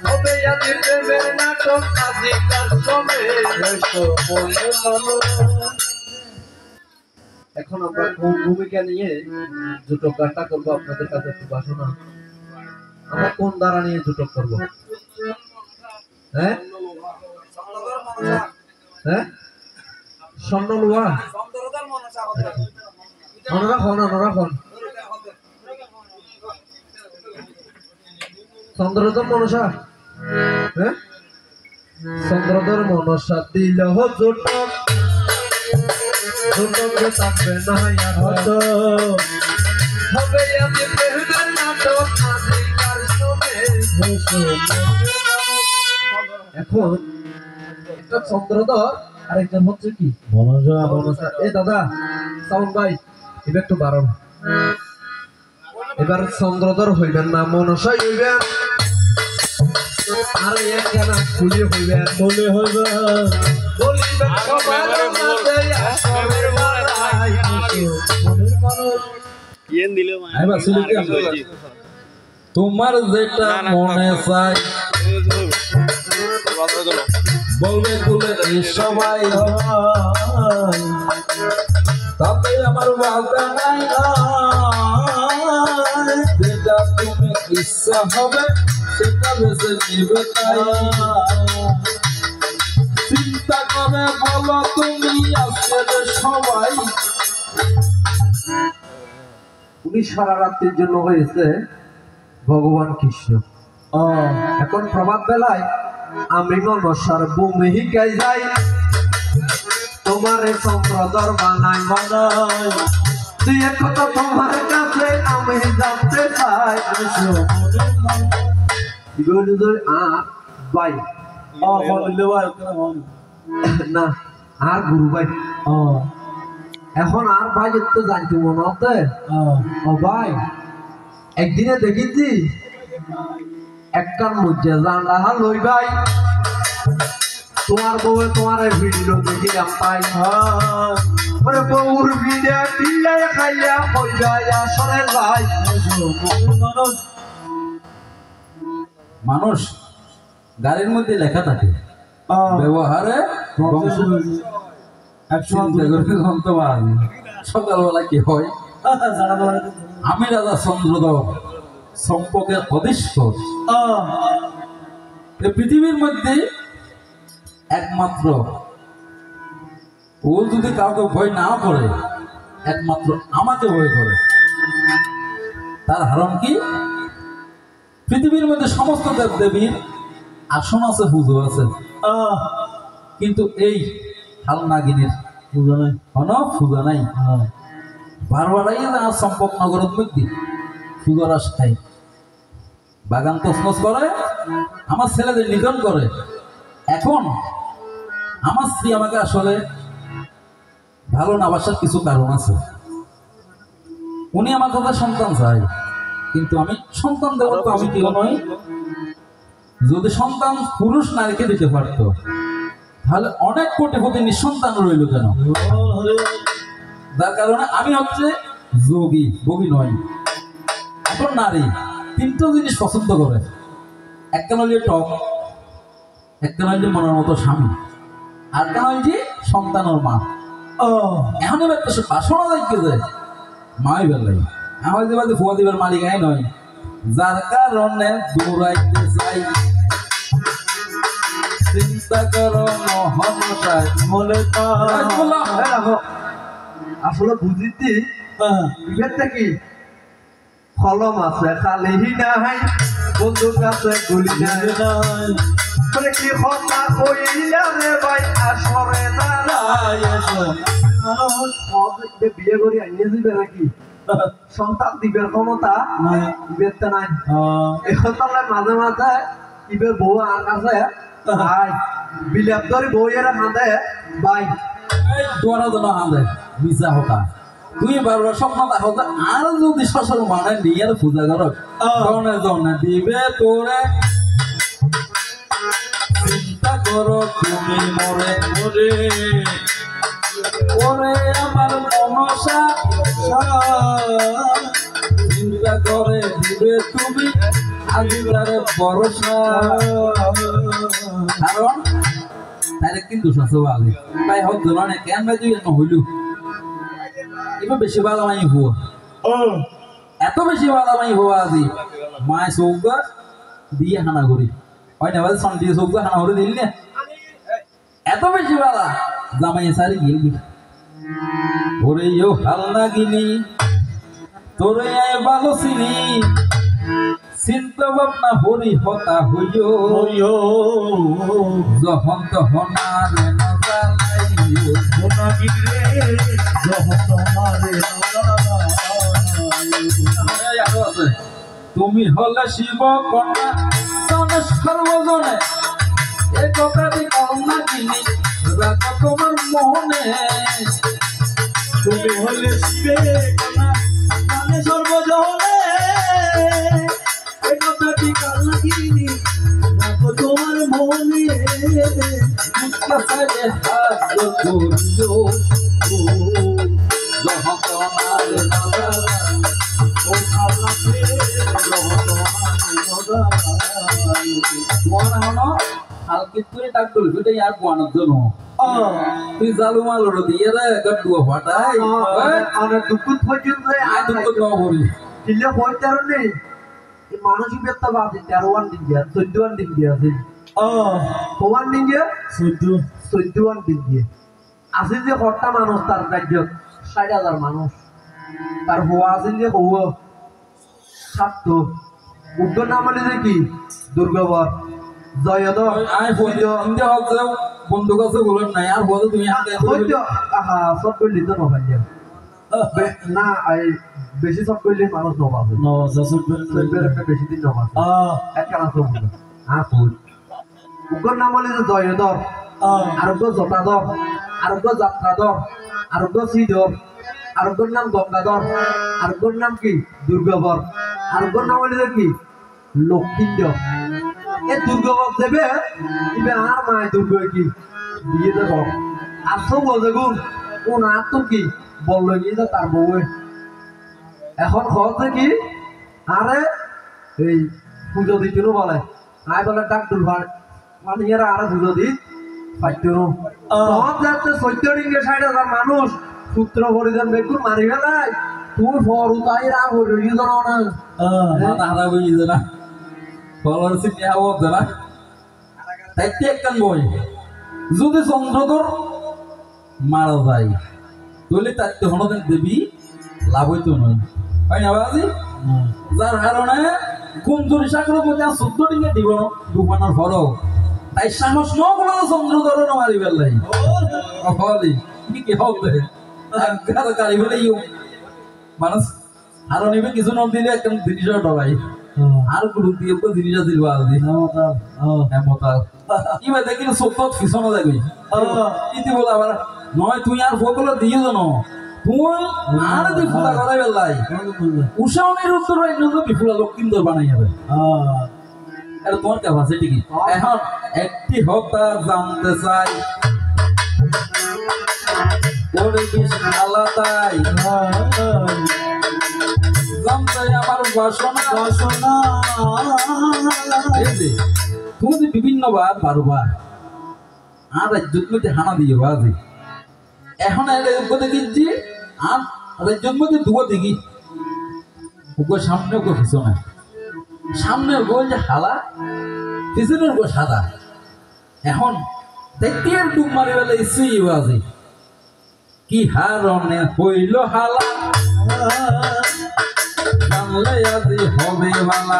হবে আজি প্রেমের নাটক আজিকার এখন আমরা কোন ভূমিকা নিয়ে জুটক গানটা করবো আপনাদের কাছে একটু বাসনা আমরা কোন দ্বারা নিয়ে জুটক করবো হ্যাঁ হ্যাঁ স্বর্ণলুয়া অনুরাখন চন্দ্রধর মনসা হ্যাঁ চন্দ্রধর মনসা দিল জুটক জুটকে থাকবে না হতো হবে আমি প্রেমের নাটক আজিকার এখন একটা চন্দ্রধর আর একটা হচ্ছে কি মনসা মনসা এ দাদা সাউন্ড ভাই এবার একটু বারণ এবার চন্দ্রধর হইবেন না মনসাই হইবেন আর এক গানা খুলে হইবেন বলে হইবেন বলিবেন সবার মাঝে আসরের লড়াই মনের মানুষ ইয়েন দিলে আইবা সিলেক্ট তোমার যেটা মনে চাই বলবে তুলে সবাই তাতে আমার বাধা নাই যেটা তুমি ইচ্ছা হবে সেটা বেছে নিবে তাই চিন্তা করে বলো তুমি আজকে সবাই উনি সারা রাত্রির জন্য হয়েছে ভগবান কৃষ্ণ এখন প্রভাত বেলায় আমি মনসার ভূমিকায় যাই তোমার চন্দ্রধর বানাই বানাই তুই কথা তোমার কাছে আমি জানতে চাই ভাই না আর গুরু ভাই এখন আর ভাই তো জানতে মনে হতে ও ভাই একদিনে দেখিছি একটার মধ্যে জানলা লই ভাই তোমার বউ তোমার ভিডিও দেখিলাম তাই মানে বউর ভিডিও দিয়ে খাইয়া হই যায় আসলে ভাই মানুষ গাড়ির মধ্যে লেখা থাকে ব্যবহারে সকালবেলা কি হয় আমি রাজা চন্দ্রধর সম্পর্কের অধীশ্বর পৃথিবীর মধ্যে একমাত্র ও যদি কাউকে ভয় না করে একমাত্র আমাকে ভয় করে তার কারণ কি পৃথিবীর মধ্যে সমস্ত দেব দেবীর আসন আছে পুজো আছে কিন্তু এই হাল নাগিনীর পূজা নাই পূজা নাই বারবারাই না সম্পর্ক নগরের মধ্যে পুজোর আশায় বাগান তসমস করে আমার ছেলেদের নিধন করে এখন আমার স্ত্রী আমাকে আসলে ভালো না বাসার কিছু কারণ আছে উনি আমার কথা সন্তান চায় কিন্তু আমি সন্তান দেব তো আমি কেউ নই যদি সন্তান পুরুষ নারীকে দিতে পারতো তাহলে অনেক কোটিপতি নিঃসন্তান রইল কেন যার কারণে আমি হচ্ছে যোগী ভোগী নয় এখন নারী তিনটা জিনিস পছন্দ করে একটা হইলে টক একটা হইলে মনের মতো স্বামী আর একটা হইলে সন্তানের মা এখন এবার তো বাসনা দেখতে যায় মাই বেলাই আমার যে বাদে ফুয়া দিবার মালিক আই নয় যার কারণে দৌড়াইতে চাই চিন্তা করো মহামশাই বলে আসলে বুঝিতি কি কলম আছে খালিহি নাই বন্ধুর কাছে গুলি নাই কি কথা কইলা রে ভাই আসরে দাঁড়াই বিয়ে করে আনিয়ে দিবে নাকি সন্তান দিবের ক্ষমতা দিবে নাই এখন তাহলে মাঝে মাঝে ইবের বউ আর কাছে ভাই বিলাপ ধরে বউ এরা কাঁদে ভাই তোরা তো না কাঁদে মিশা হতা তুই বারবার স্বপ্ন দেখো আর যদি শ্বশুর মানে নিয়ে পূজা করো জনে জনে দিবে তোরে চিন্তা করো তুমি মরে মরে ওরে আমার মনসা চুরা করে দিবে তুমি আজিলারে ভরসা কারণ তাহলে কিন্তু সসবালি তাই হত জনে কেন ভাই তুই না হইলু এবার বেশি ভালো মাই হুয়া এত বেশি ভালো মাই হুয়া আজি মায় সৌগা দিয়ে হানা করি হয় না ভাই সন দিয়ে সৌগা হানা করে দিল না এত বেশি ভালো জামাই সারি গিলবি ওরে ইও হালনা গিনি তোরে আয় ভালো চিনি চিন্তা ভাবনা হরি হতা হইও যখন তখন আর নজালাইও সোনা গিরে যখন তোমারে নজালাইও তুমি হলে শিব কন্যা জনে সর্বজনে এ কথাটি কন্যা গিনি রাখো তোমার মোহনে তুমি হলে শিবে কন্যা জনে সর্বজনে কথাটি কান্না কিনি রাখো তোমার মনে কাছে হাত করিও জহতনার নজর ও আল্লাহকে জহতনার নজর মন হালকি তুই ডাক দল ভিড়ে আর কোয়ানোর জন্য তুই জালু মালুর দিয়ে রে গডুয়া ফাটাই অনেক দুঃখ পর্যন্ত আয় দুঃখ না করি কিলে হইতার নেই মানসিক ব্যক্তা বাদে 13 দিন দিয়া 14 দিন দিয়া আছে কোন দিন দিয়া 14 দিন দিয়া আছে যে হট্টা মানুষ তার রাজ্যত 60,000 মানুষ তার হওয়া আছে যে হওয়া ছাত্র উগ্র নাম মানে কি দুর্গাবর জয়দর আয় বন্ধু হচ্ছে বন্ধু কাছে বলেন নাই আর বলো তুমি হইতো আহা সব কইলি তো নবাই না আই বেশি সব কইলে মানুষ নবাবে সবের একটা বেশি দিন নবাবে একটা না সব ফুল উগ্র নাম হলে যে জয়দর আরোগ্য জটাদর আরোগ্য যাত্রাদর আরোগ্য শ্রীধর আরোগ্যর নাম গঙ্গাধর আরোগ্যর নাম কি দুর্গাবর আরোগ্যর নাম হলে যে কি লক্ষ্মীন্দর এ দুর্গাবর দেবে ইবে আর মায় দুর্গা কি দিয়ে দেব আর সব বলতে গুণ কোন আর তো কি বললো কি তার বউয়ে এখন হচ্ছে কি আরে এই পুজো দিতেও বলে আয় বলে ডাক দুর্বার মানে এরা আরে পুজো দিত পাইতেও সব যাচ্ছে 14 দিনে 60,000 মানুষ সূত্র পরিধান বেকুর মারি ফেলাই তুমি ফর উতাই রাগ হইলি জানো না হারা বুঝি না ফলোয়ার সিটি আও জানা তাই একখান বই যদি চন্দ্রধর মারা যায় তাহলে তার তো হনদিন দেবী লাভ হইতো নয় হয় না বাজি যার কারণে কুমজুরি সাগরের মধ্যে 14 দিনে দিব ডুবানোর ফরও তাই সাহস ন বলে চন্দ্রধর মারি ফেললাই অফলি কি হবে গাড়ি ফেলে মানুষ আরো নিবে কিছু ন দিলে একদম জিনিসও ডরাই আর গুরু দিয়ে তো জিনিস দিল বাজি হেমতাল ইবা দেখি সত্যত ফিসনো যাবি ইতি বলে আবার নয় তুই আর ফকল দিয়ে জানো তুই আর দি ফুটা করাই বেলাই উষাউনির উত্তর হয় নজর বিপুলা লক্ষ্মীন্দর বানাই যাবে এটা তোমার ক্যাপাসিটি কি এখন একটি হতা জানতে চাই ওরে বিশ আলাদাই জানতে আমার বাসনা তুমি বিভিন্ন বার 12 বার আর রাজ্যের মধ্যে হানা দিয়ে বাজে এখন দেখি আর রাজ্যের মধ্যে দুটো দেখি ওকে সামনে ওকে পিছনে সামনের গোল যে হালা পিছনের গো সাদা এখন দেখতে আর ডুব মারি বেলা ইসুই বাজে কি হারনে হইল হালা জানলে আজি হবে বালা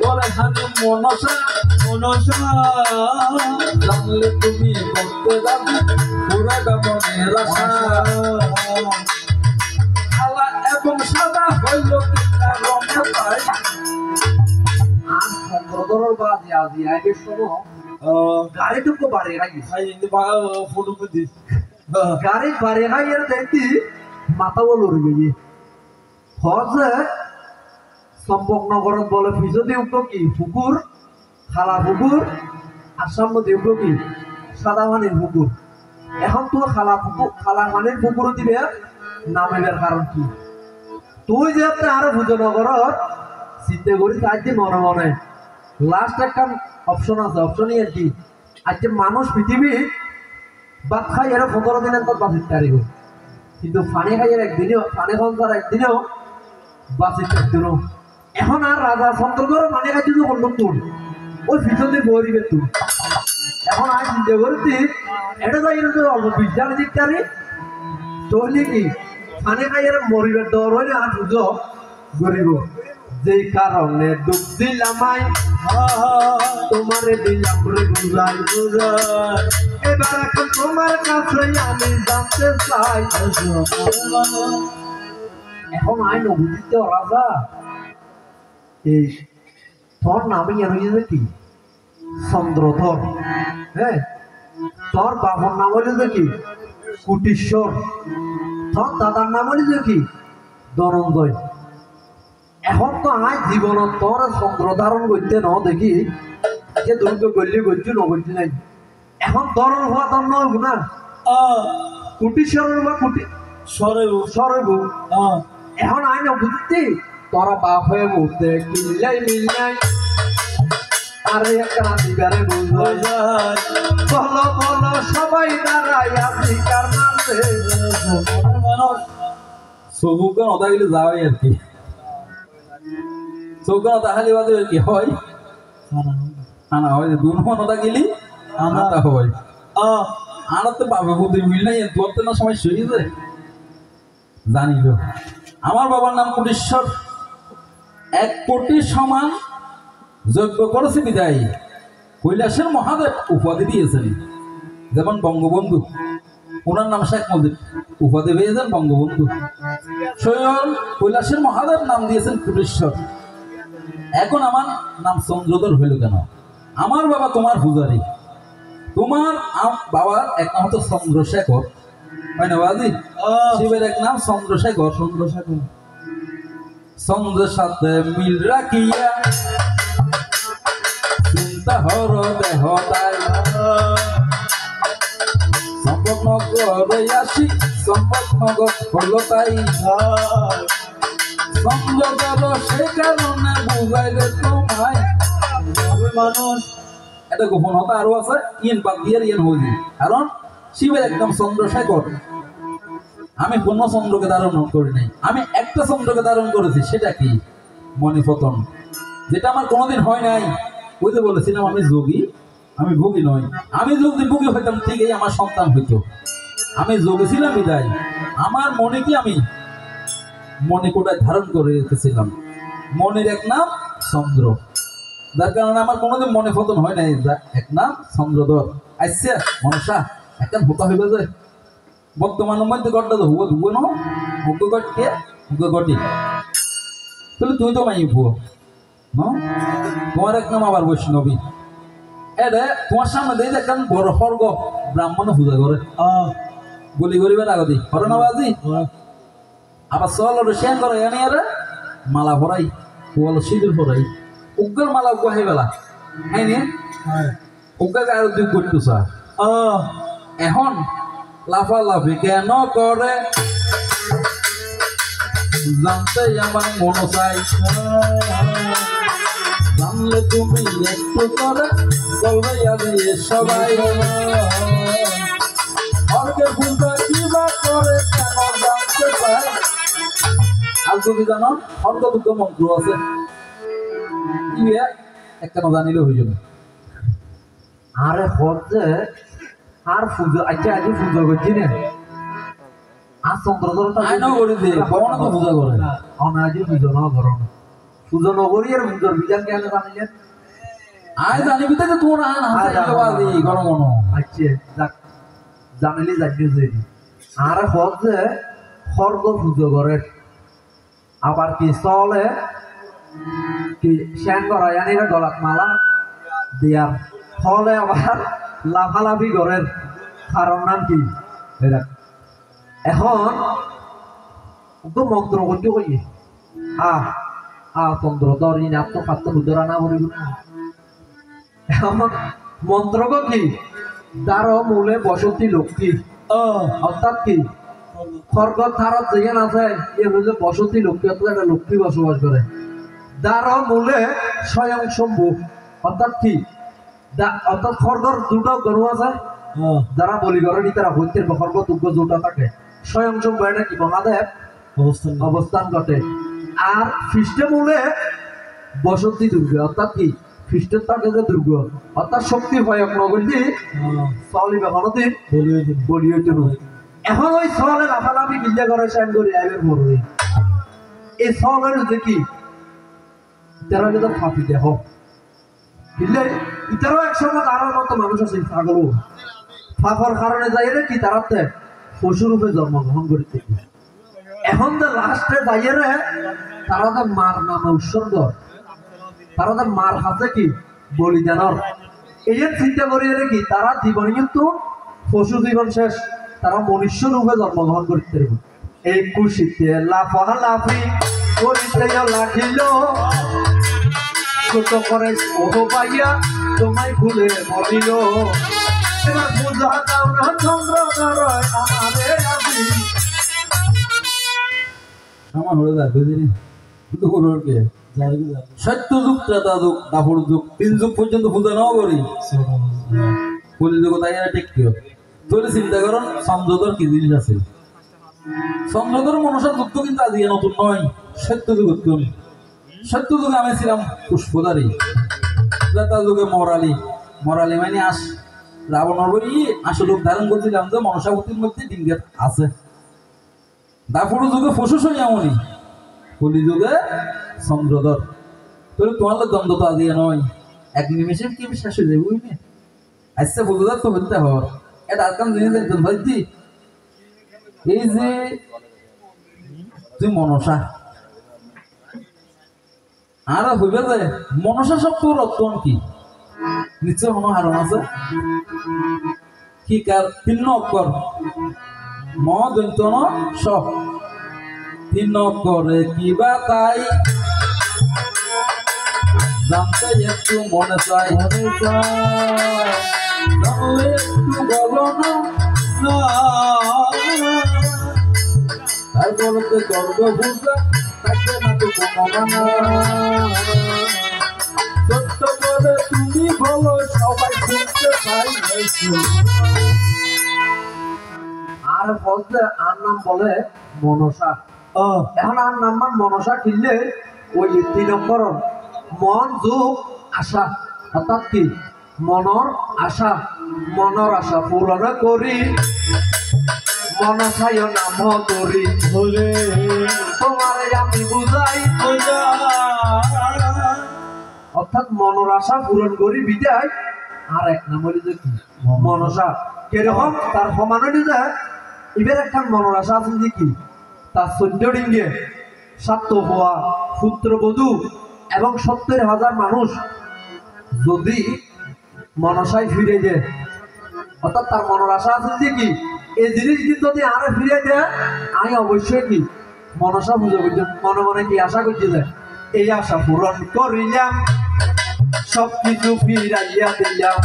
ওরে হানি মনসা জানলে তুমি করতে যাবে পুরা গমনের আশা হালা এবং সাদা হইল কিনা রঙে পাই আর চন্দ্রধরের বাদে আজি আগে শোনো গাড়িটুকু বাড়ি রাখি ফটো করে গাড়ি বাড়ি রাখি আর দেখি মাথা বল উড়ে গিয়ে হজে সম্পকনগরত বলে ফিজো দিউক কি পুকুর খালা পুকুর আসাম দিউক কি সাদা পানির পুকুর এখন তো খালা পুকুর খালা পানির পুকুর দিবে নামের কারণ কি তুই যে আরো পুজো নগরত চিন্তা করি তাই যে মনে মনে লাস্ট একটা অপশন আছে অপশন আর কি আজকে মানুষ পৃথিবী বাদ খাই এর 15 দিনের পর বাঁচিত পারিব কিন্তু ফানি খাইয়ের একদিনেও ফানি খাওয়ার একদিনেও বাঁচিত পারতো এখন আর রাজা চন্দ্রগড় ফানি খাইতে তো বললো তুল ওই পিছনে বরিবে তুল এখন আর চিন্তা করছি এটা যাই অল্প বিজ্ঞান দিকটারি তৈলি কি ফানি খাইয়ের মরিবের দর হইলে আর পুজো গরিব যেই কারণে ডুব দিলাম তোমারে দিলাম রে বুঝাই বুঝাই এবার এখন তোমার কাছে আমি জানতে চাই এখন আইন অভিজিত রাজা এই তোর নামে জানিয়ে কি চন্দ্রধর হ্যাঁ তোর বাবার নাম হইল কি কুটিশ্বর তোর দাদার নাম হইল কি ধনঞ্জয় এখন তো আজ জীবনত তোর চন্দ্র ধারণ করতে ন দেখি যে দুর্গ গল্লি করছি নগরছি নাই এখন তোর হওয়া তোর নব না কুটিশ্বর বা কুটি সরব এখন আইন বুঝতি তোরা বাপ হয়ে বলতে কিনলাই মিললাই আরে একটা দিবারে বুঝাই বলো বলো সবাই দাঁড়াই আপনি কার নামে সবুকে নদা গেলে যাওয়াই আর কি চৌকা তাহালি বাদে কি হয় আনা হয় দুনো নদা গেলি আনাটা হয় আনা তো বাবা বুদ্ধি মিল নাই ধরতে না সময় শুয়ে যায় জানিল আমার বাবার নাম কুটিশ্বর 1 কোটি সমান যজ্ঞ করেছে বিদায় কৈলাসের মহাদেব উপাধি দিয়েছেন যেমন বঙ্গবন্ধু ওনার নাম শেখ মুজিব উপাধি পেয়েছেন বঙ্গবন্ধু স্বয়ং কৈলাসের মহাদেব নাম দিয়েছেন কুটিশ্বর এখন আমার নাম চন্দ্রধর হইল কেন আমার বাবা তোমার পূজারী তোমার বাবার এক নাম হতো চন্দ্রশেখর হয় না বাদি শিবের এক নাম চন্দ্রশেখর চন্দ্রের সাথে মিল রাখিয়া চিন্তা হর দেহ তাই সম্পদনগরে আসি সম্পদনগর হল তাই সংযোগের সে কারণে বুঝাইলে তোমায় মানুষ এটা গোপন হতা আরো আছে ইন বাদ দিয়ে ইন হইলি কারণ শিবের একদম চন্দ্রশেখর আমি কোনো চন্দ্রকে ধারণ করি নাই আমি একটা চন্দ্রকে ধারণ করেছি সেটা কি মণিপতন যেটা আমার কোনোদিন হয় নাই ওই যে বলেছিলাম আমি যোগী আমি ভোগী নই আমি যদি ভোগী হইতাম ঠিকই আমার সন্তান হইতো আমি যোগী ছিলাম বিদায় আমার মনে কি আমি মণিকোটায় ধারণ করে রেখেছিলাম মনির এক নাম চন্দ্র যার কারণে আমার কোনোদিন মনে পতন হয় নাই এক নাম চন্দ্রধর আচ্ছা মনসা একটা ভোতা হইবে যে বর্তমানের মধ্যে গড্ডা তো হুবো ধুবো না হুগো গটকে হুগো গটি তাহলে তুই তো মাই ভুয়ো তোমার এক নাম আবার বৈষ্ণবী এরে তোমার সামনে দিয়ে দেখলাম বড় স্বর্গ ব্রাহ্মণ পূজা করে গুলি করিবেন আগদি হরে না বাজি আবার চল রসিয়ান করে এনে আরে মালা ভরাই ওয়াল সিঁদুর ভরাই উগ্গের মালা উগ্গাই বেলা হ্যাঁ নে উগ্গাকে আর দুই করতো স্যার এখন লাফালাফি কেন করে জানতে আমার মন চাই জানলে তুমি একটু করে বলবে আগে সবাই অর্গের পূজা কিবা করে কেন জানতে চাই আর যদি জানো অর্গ দুঃখ মন্ত্র আছে ইয়ে একটা জানিলে হয়ে যাবে আরে হচ্ছে আর পুজো আচ্ছা আজ পুজো করছি না আর চন্দ্রধরটা আইনাও করে দিয়ে ভগবান তো পূজা করে অনাজি পুজো না করো পুজো নগরী আর পুজোর বিধান কেন জানিলেন আয় জানিবি তো তোর আন হাসে বাদি গরম মনো আচ্ছা জানিলে জানিয়ে আর হচ্ছে স্বর্গ পুজো করে আবার কি চলে কি শ্যান করা জানি গলাত মালা দিয়ার ফলে আবার লাফালাফি ঘরের কারণ নাম কি এখন তো মন্ত্র করতে কই চন্দ্র ধরি না তো খাদ্য উদরা না বলিব না এখন মন্ত্র কি দ্বার মূলে বসতি লক্ষ্মী অর্থাৎ কি খড়গ থারত যেখানে আছে এ বুঝে বসতি লক্ষ্মী অর্থাৎ একটা লক্ষ্মী বসবাস করে দ্বার মূলে স্বয়ং শম্ভু অর্থাৎ কি অর্থাৎ খড়গর দুটো গরু আছে যারা বলি করে নি তারা হইতের খড়গ দুগ্গ দুটো থাকে স্বয়ং শম্ভু এটা কি মহাদেব অবস্থান ঘটে আর খ্রিস্ট মূলে বসতি দুর্গ অর্থাৎ কি খ্রিস্টের থাকে যে দুর্গ অর্থাৎ শক্তি ভয়ক নগরী চলি বেখানতির বলি হইতে নয় এখন ওই সলে লাফালাফি গিল্লা করে সাইন করে আইবের বড় এই সলের যে কি তারা কিন্তু ফাঁপি দেহ বুঝলে ইতারও একসময় তারার মতো মানুষ আছে পাগল ফাঁপার কারণে যাই রে কি তারাতে পশুরূপে জন্মগ্রহণ করতে এখন যে লাস্টে যাইয়ে রে তারা তো মার নামে উৎসর্গ তারা তো মার হাতে কি বলিদানর এই চিন্তা করিয়ে রে কি তারা জীবন কিন্তু পশু জীবন শেষ তারা মনুষ্য রূপে জন্মগ্রহণ করতে পারবে এই খুশিতে লাফালাফি করিতে লাগিল ছোট করে ওহ পাইয়া তোমায় ভুলে মরিল এবার পূজা দাও না চন্দ্র আমারে আজি আমার হলো যা বুঝিনি দুপুরকে সত্য যুগ ত্রেতা যুগ দাপর যুগ 3 যুগ পর্যন্ত পূজা নাও করি কলি যুগ তাই আর টেকিও তোর চিন্তা করুন চন্দ্রদর কি জিনিস আছে চন্দ্রদর মনসার যুগ তো কিন্তু আজকে নতুন নয় সত্য যুগ সত্য যুগে আমি ছিলাম পুষ্পধারী ত্রেতা যুগে মরালি মানে রাবণর বই আসল ধারণ করছিলাম যে মনসাবতীর মধ্যে ডিঙ্গের আছে দাপর যুগে পশু সইয়ামনি কলি যুগে চন্দ্রদর তোর তোমার দ্বন্দ্ব তো আজকে নয় এক নিমেষে কি শেষ হয়ে যাবে বুঝলি আচ্ছা বুঝতে তো হইতে হওয়ার এটা আর কাম জিনিস একজন ভাইজি এই যে তুই মনসা আর হইবে যে মনসা শব্দ রত্ন কি নিশ্চয় মনে হারণ আছে কি কার 3 অক্ষর ম দন্ত ন স 3 অক্ষরে কিবা তাই জানতে একটু মনে চাই জানলে একটু বলো না তাই বলতে গর্ব বুঝা থাকবে না তো কোনো সত্য বলে তুমি বলো সবাই শুনতে চাই আর বলতে আর নাম বলে মনসা এখন আর নাম মনসা কিনলে ওই 3 নম্বর মন যোগ আশা অর্থাৎ কি মনর আশা পূরণ করি মনসায় নাম করি তোমারে আমি বুঝাই অর্থাৎ মনর আশা পূরণ করি বিদায় আর এক নাম হইল যে কি মনসা কিরকম তার সমান হইল যে এবার একটা মনর আশা আছে যে কি তার 14 ডিঙ্গে 7 হওয়া পুত্রবধূ এবং 70,000 মানুষ যদি মনসায় ফিরে যায় অর্থাৎ তার মনের আশা আছে যে কি এই জিনিস যদি আরো ফিরে দেয় আমি অবশ্যই কি মনসা পুজো করছি মনে মনে কি আশা করছি যে এই আশা পূরণ করিলাম সবকিছু ফিরাইয়া দিলাম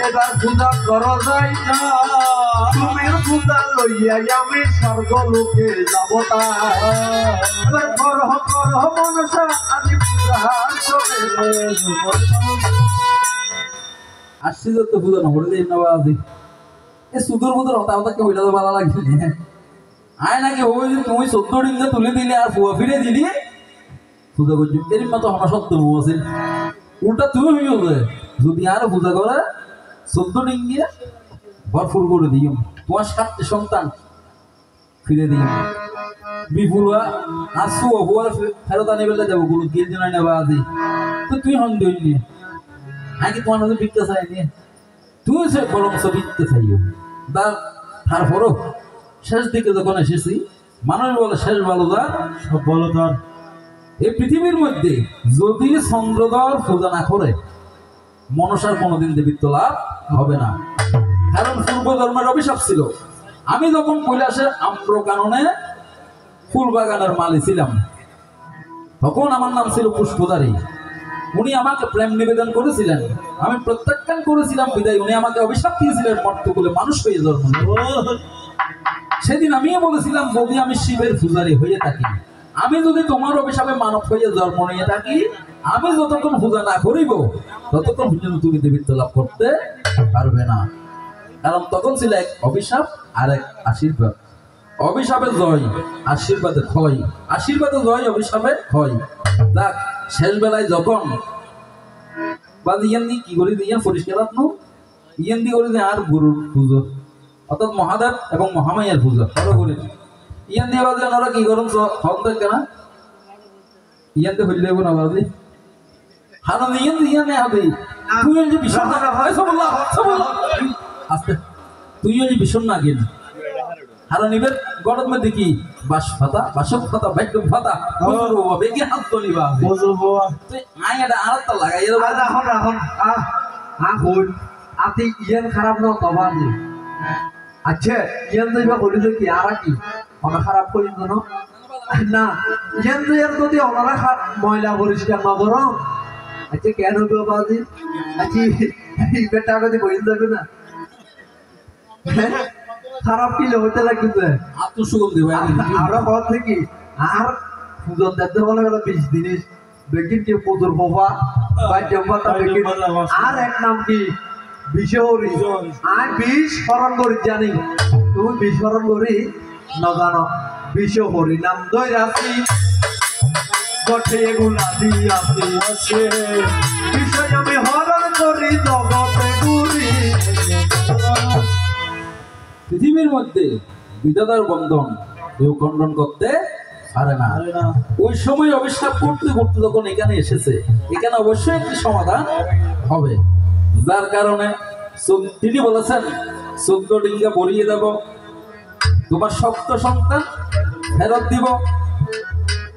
এবার পূজা করো যাই না তুমি পূজা লইয়া আমি স্বর্গ লোকে যাব এবার করহ মনসা আমি পূজা আসছি তো পূজা নহরে দিন না বাজি এ সুদূর বুদুর হতা হইলা তো ভালো লাগছে আয় নাকি ওই যে তুমি 14 ডিঙ্গা তুলে দিলে আর ফুয়া ফিরে দিলি পূজা করছি এর মতো আমার সত্য আছে উল্টা তুমি হইও যদি আর পূজা করে 14 ডিঙ্গিয়া ভরপুর করে দিও তোমার 7টি সন্তান ফিরে দিও বিপুলা আসু হওয়ার ফেরত আনি বেলা যাবো কোনো কে জানাই না বাজি তো তুই হন দিইনি আগে তোমার মধ্যে বিকতে চাইনি তুই সে বরং বিকতে চাইও তারপরও শেষ দিকে যখন এসেছি মানুষ বলে শেষ ভালো তার সব ভালো তার এই পৃথিবীর মধ্যে যদি চন্দ্রদর পূজা না করে মনসার কোনোদিন দেবীত্ব লাভ হবে না কারণ পূর্ব ধর্মের অভিশাপ ছিল আমি যখন কৈলাসের আম্র কাননে ফুল বাগানের মালি ছিলাম তখন আমার নাম ছিল পুষ্পধারী উনি আমাকে প্রেম নিবেদন করেছিলেন আমি প্রত্যাখ্যান করেছিলাম বিদায় উনি আমাকে অভিশাপ দিয়েছিলেন মর্তকুলে মানুষ হয়ে জন্ম সেদিন আমিও বলেছিলাম যদি আমি শিবের পূজারী হয়ে থাকি, আমি যদি তোমার অভিশাপে মানব হয়ে জন্ম নিয়ে থাকি, আমি যতক্ষণ পূজা না করিব ততক্ষণ পর্যন্ত তুমি দেবীত্ব লাভ করতে পারবে না। কারণ তখন ছিল এক অভিশাপ আর এক আশীর্বাদ। অভিশাপে জয়, আশীর্বাদে ক্ষয়, আশীর্বাদে জয়, অভিশাপে ক্ষয়। দেখ শেষ বেলায় যখন ইয়ান কি করি দিয়ে পরিষ্কার ইয়ান দি করে আর গুরুর পুজো, অর্থাৎ মহাদেব এবং মহামায়ার পুজো বড় করে ইয়ান দিয়ে বাজে ওরা কি করেন হল থাকে না ইয়ানতে হইলে দেবো না বাজি হানো ইয়ান দিয়ে নে হবে তুই যে ভীষণ না আস্তে তুই যে ভীষণ না গেল হারো নিবের গরম মধ্যে কি বাস ফাতা বাসক ফাতা বাইকম ফাতা বুঝবো বেগে হাত তোলিবা বুঝবো তুই আইয়াটা আরতা লাগাই এর বাদ রাখুন রাখুন হই আতি ইয়ান খারাপ না তবা নি আচ্ছা ইয়ান দইবা বলি যে কি আর কি ওনা খারাপ করি না না ইয়ান দইয়ার যদি ওনারা ময়লা পরিষ্কার না করো আচ্ছা কেন হবে বাজি আচ্ছা এই বেটা যদি বইন যাবে না খারাপ কি হতে লাগবে আত্মসুগন্ধি ভাই আরো পর থেকে আর পুজোর দেখতে বলা গেল 20 দিনের বেগিন কে পুজোর বাবা বা জম্বাতা বেগিন আর এক নাম কি বিশহরি আর বিশ স্মরণ করি জানি তুমি বিস্মরণ করি না জানো বিশহরি নাম দই রাশি গঠে এগুলা দিয়াছি আছে বিষয় আমি হরণ করি জগতে ঘুরি। পৃথিবীর মধ্যে বিধাতার বন্ধন কেউ খণ্ডন করতে পারে না। ওই সময় অভিশাপ করতে করতে যখন এখানে এসেছে, এখানে অবশ্যই একটি সমাধান হবে, যার কারণে তিনি বলেছেন 14 ডিঙ্গা ভরিয়ে দেব, তোমার শক্ত সন্তান ফেরত দিব,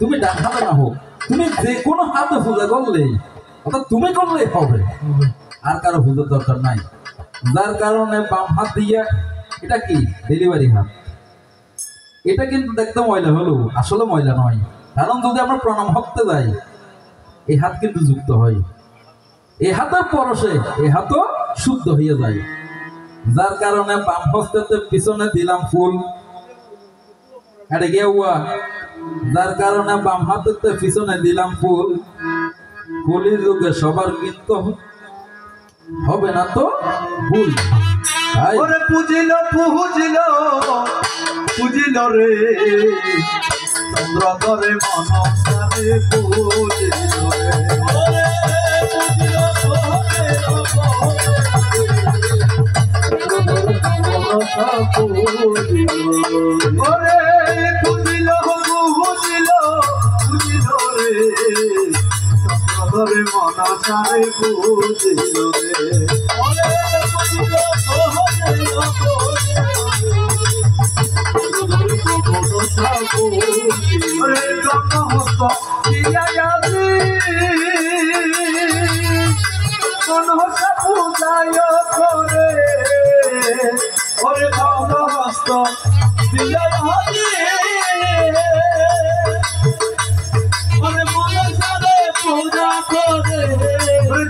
তুমি ডাকাতে না হোক, তুমি যে কোনো হাতে পূজা করলেই অর্থাৎ তুমি করলেই হবে, আর কারো পূজার দরকার নাই। যার কারণে বাম হাত দিয়ে এটা কি ডেলিভারি হাত, এটা কিন্তু দেখতে ময়লা হলেও আসলে ময়লা নয়, কারণ যদি আমরা প্রণাম করতে যাই এই হাত কিন্তু যুক্ত হয়, এই হাতের পরশে এই হাতও শুদ্ধ হয়ে যায়। যার কারণে বাম হস্তেতে পিছনে দিলাম ফুল, এটা গেউয়া, যার কারণে বাম হাতেতে পিছনে দিলাম ফুল, কলি যুগে সবার কিন্তু হবে না তো ভুল। ওরে পুজিল পুজিল পুজিল রে চন্দ্র ধরে মন রে পুজিল রে ওরে পুজিল পুজিল পুজিল রে চন্দ্র ধরে মন রে পুজিল রে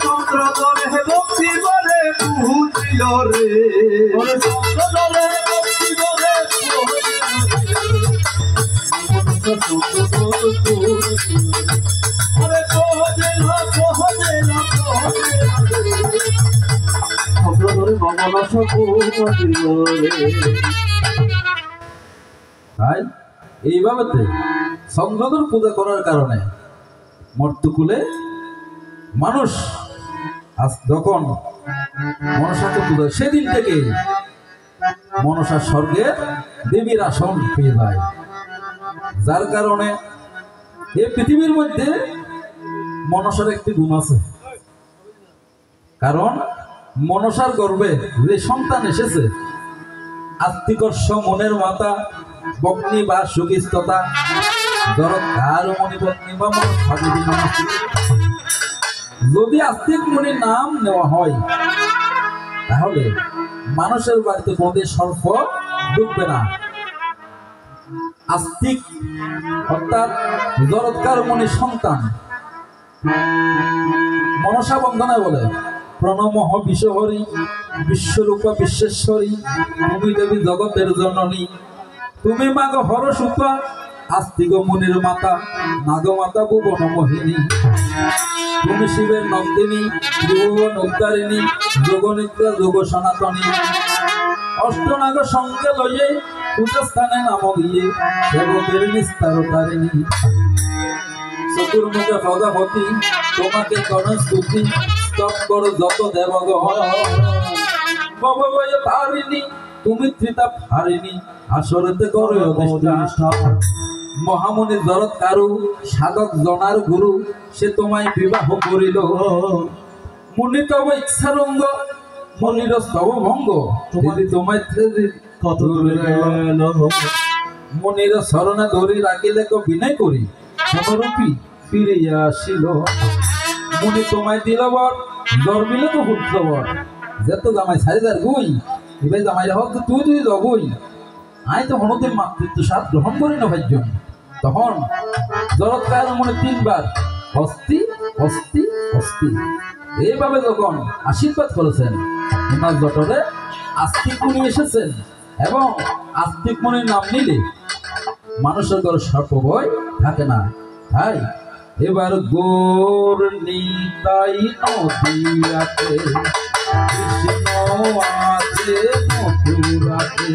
চন্দ্র ধরে ভক্তি বলে বুঝিল রে চন্দ্র ধরে ভক্তি বলে তাই এইভাবে সংযোগের পূজা করার কারণে মর্তকুলে মানুষ আজ যখন মনসাকে পূজা সেদিন থেকে মনসা স্বর্গে দেবীর আসন পেয়ে যায়। যার কারণে এই পৃথিবীর মধ্যে মনসার একটি গুণ আছে, কারণ মনসার গর্ভে যে সন্তান এসেছে আত্মিকর্ষ মনের মাতা বগ্নি বা সুখিস্ততা যদি আস্তিক মনির নাম নেওয়া হয় তাহলে মানুষের বাড়িতে কোনোদিন সর্প ঢুকবে না। আস্তিক অর্থাৎ জরৎকার মনির সন্তান মনসা বন্দনায় বলে প্রণমঃ বিশ্বহরি বিশ্বরূপা বিশ্বেশ্বরী তুমি দেবী জগতের জননী তুমি মাগ হর সুতা আস্তিক মুনির মাতা নাগ মাতা ভুবন মোহিনী তুমি শিবের নন্দিনী ত্রিভুবন উদ্ধারিণী যোগনিদ্রা যোগ সনাতনী অষ্টনাগ সঙ্গে লইয়ে পূজা স্থানে নাম গিয়ে দেবদের নিস্তার তারিণী চতুর্মুখে প্রজাপতি তোমাকে গণেশ স্তুতি স্তব করো যত দেবগহ ভবভয়ে তারিণী তুমি ত্রিতাপ হারিণী আসরেতে করো অধিষ্ঠান মহামণি জরৎ কারু সাধক জনার গুরু সে তোমায় বিবাহ করিল মুনি তব ইচ্ছারঙ্গ মনির স্তব ভঙ্গ তোমায় কত মনির শরণে ধরি রাখিলে কো বিনয় করি সমরূপী ফিরিয়া আসিল মুনি তোমায় দিল বর ধর্মিলে তো পুত্র বর যেত জামাই সারিদার গুই এবার জামাই হোক তুই তুই জগুই আই তো হনতে মাতৃত্ব সাপ গ্রহণ করি না ভাইজন তখন জরৎকার মনে তিনবার হস্তি হস্তি হস্তি এইভাবে যখন আশীর্বাদ করেছেন ওনার জটরে আস্তিক মুনি এসেছেন এবং আস্তিক মুনির নাম নিলে মানুষের ঘরে সর্প ভয় থাকে না তাই এবার গোর নিতাই নদীয়াতে কৃষ্ণ আছে মথুরাতে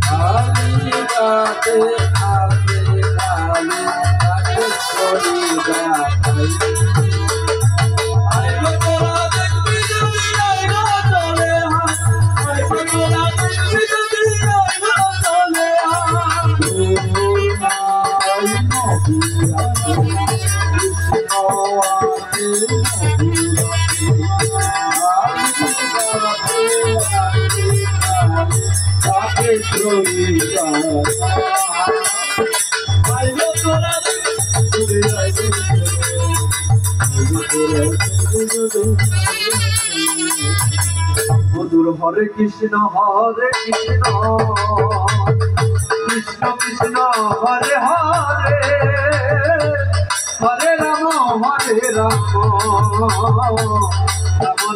কালিকাতে আছে কালী তাকে করিবা মধুর হরে কৃষ্ণ কৃষ্ণ কৃষ্ণ হরে হরে হরে রাম রাম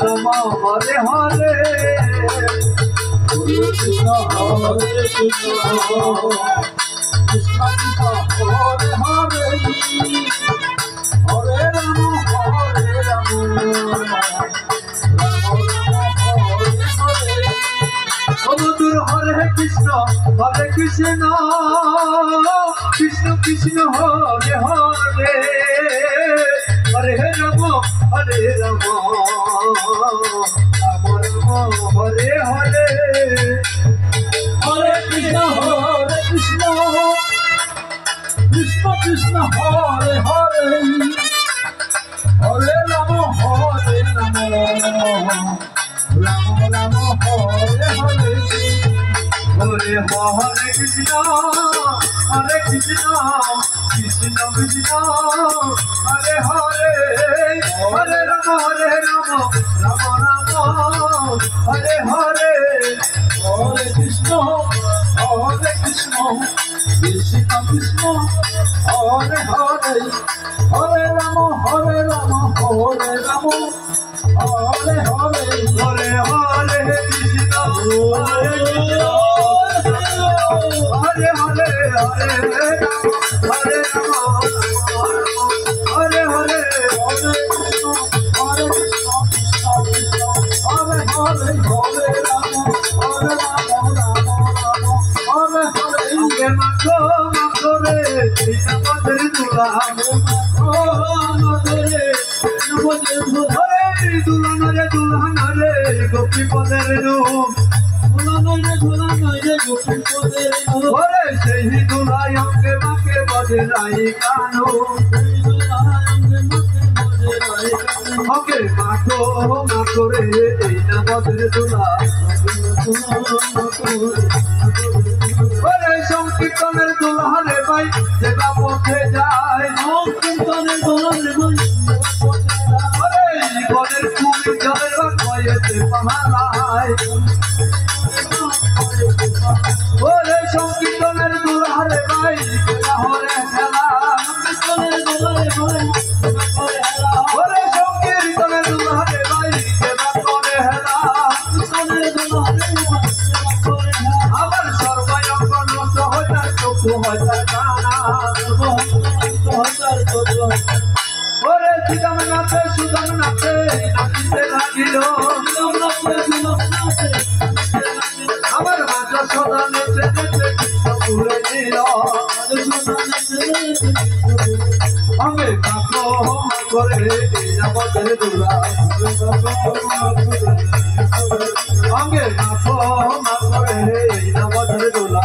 রাম হরে হরে কৃষ্ণ হরে কৃষ্ণ কৃষ্ণ কৃষ্ণ হরে হরে হরে রাম মধুর হরে কৃষ্ণ কৃষ্ণ কৃষ্ণ হরে হরে হরে রাম হরে রাম হরে হরে হরে কৃষ্ণ কৃষ্ণ কৃষ্ণ হরে হরে হরে রাম হরে রাম রাম রাম হরে হরে হরে হরে কৃষ্ণ কৃষ্ণ কৃষ্ণ হরে হরে হরে রাম রাম রাম হরে হরে হরে কৃষ্ণ কৃষ্ণ কৃষ্ণ হরে হরে হরে রাম হরে রাম হরে রাম হরে হরে হরে হরে কৃষ্ণ হরে হরে হরে রাম হরে রাম হরে হরে হরে কৃষ্ণ হরে হরে হরে রাম হরে রাম হরে হরে আগে মাখো রে আমাদের দুলা দুলান রে গোপী পদের ওরে সেই দুলাই অঙ্গে মাকে বদে রাই কানো ওকে মাখো রে এই না বদের দুলা ওরে সংকীর্তনের দুলহারে ভাই যেটা পথে যায় সংকীর্তনের দুলহারে ভাই ওরে জীবনের কুমির জলের ভয়েতে পাহারায় ওরে সংকীর্তনের দুলহারে ভাই যেটা হরে খেলা ওরে সংকীর্তনের দুলহারে ভাই যেটা করে হেলা আবার সর্বয়ঙ্গ নষ্ট ওরে সুদাম নাচে নাচিতে লাগিল আমার মাঝে সদা নেচে নেচে কৃষ্ণ ভুলে দিল আমি কাকো করে আমাদের দুলা আমি কাকো করে আমাদের দুলা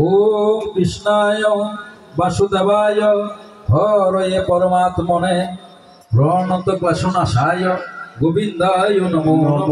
ওম কৃষ্ণায় বাসুদেবায় হরয়ে পরমাত্মনে প্রণত ক্লেশনাশায় গোবিন্দায় নমো নমঃ।